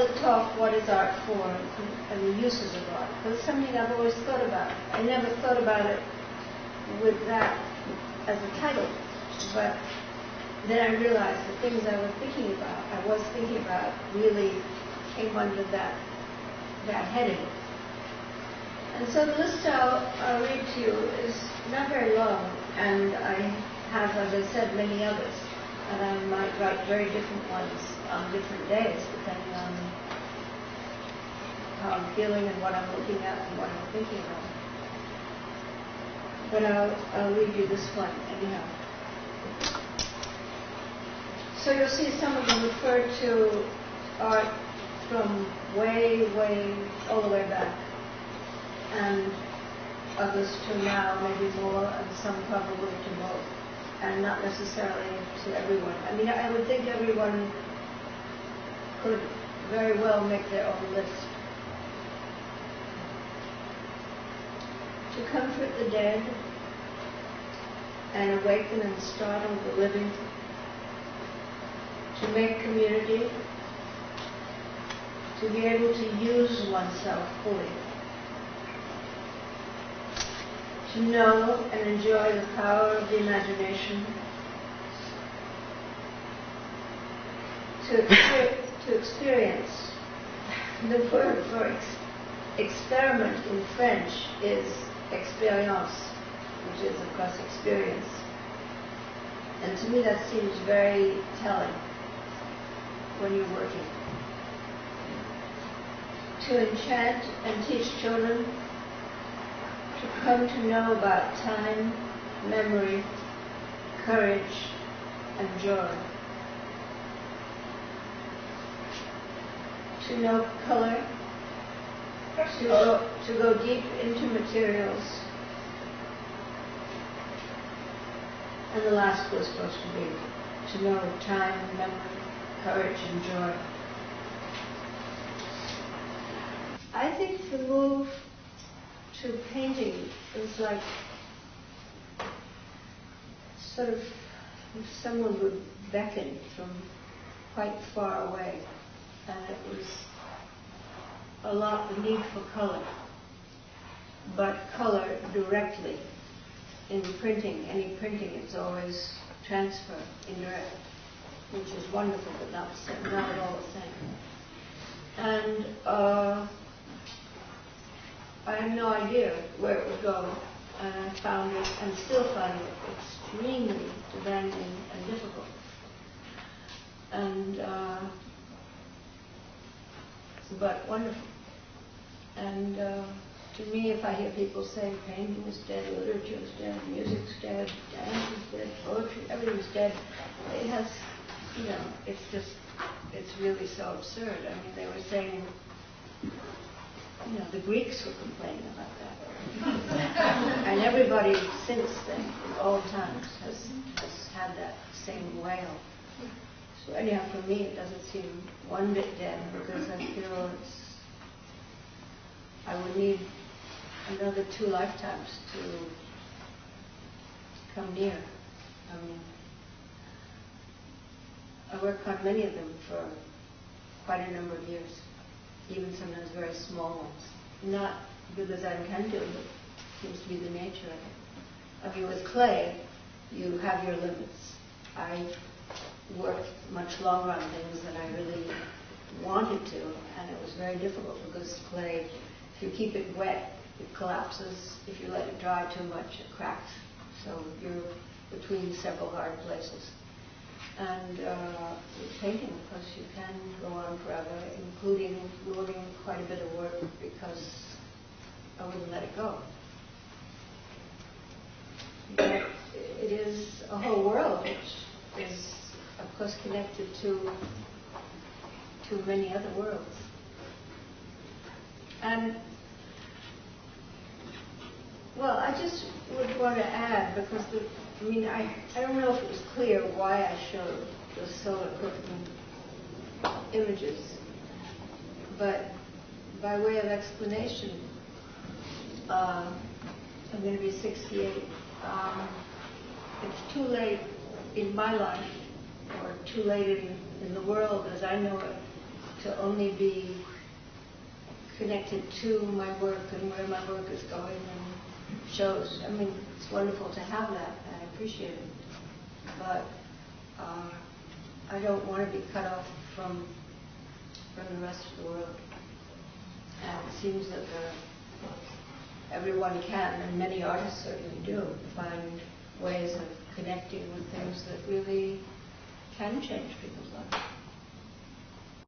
the talk, what is art for, and the uses of art. But it's something I've always thought about. I never thought about it with that as a title, but then I realized the things I was thinking about really came under that heading. And so the list I'll read to you is not very long, and I have, as I said, many others, and I might write very different ones on different days, depending on how I'm feeling and what I'm looking at and what I'm thinking of. But I'll read you this one anyhow. So you'll see some of them refer to art from way, all the way back, and others to now, maybe more, and some probably to both, and not necessarily to everyone. I mean, I would think everyone could very well make their own list. To comfort the dead and awaken and startle the living, to make community, to be able to use oneself fully, to know and enjoy the power of the imagination, to experience. The word for experiment in French is expérience, which is, of course, experience. And to me that seems very telling when you're working. To enchant and teach children, to come to know about time, memory, courage, and joy. To know color, to go deep into materials. And the last was supposed to be to know time, memory, courage, and joy. I think the move to painting is like sort of if someone would beckon from quite far away, and it was a lot the need for color, but color directly. In printing, any printing, it's always transfer, indirect, which is wonderful, but not at all the same. And I had no idea where it would go, and I found it, and still find it, extremely demanding and difficult. And but wonderful. And to me, if I hear people say painting is dead, literature is dead, music's dead, dance is dead, poetry, everything's dead, it has, it's really so absurd. I mean, they were saying, the Greeks were complaining about that. And everybody since then, in all times, has had that same wail. So anyhow, for me, it doesn't seem one bit dead, because I feel I would need another 2 lifetimes to come near. I mean, I worked on many of them for quite a number of years, even sometimes very small ones. Not because I can do it, but it seems to be the nature of it. I mean, with clay, you have your limits. I worked much longer on things than I really wanted to, and it was very difficult because clay, if you keep it wet, it collapses. If you let it dry too much, it cracks. So you're between several hard places. And with painting, of course, you can go on forever, including ruining quite a bit of work because I wouldn't let it go. But it is a whole world which is, of course, connected to many other worlds. And well, I just would want to add, because I don't know if it was clear why I showed the solar curtain images, but by way of explanation, I'm going to be 68. It's too late in my life, or too late in the world as I know it, to only be connected to my work and where my work is going and shows. I mean, it's wonderful to have that. I appreciate it. But I don't want to be cut off from the rest of the world. And it seems that everyone can, and many artists certainly do, find ways of connecting with things that really can change people's lives.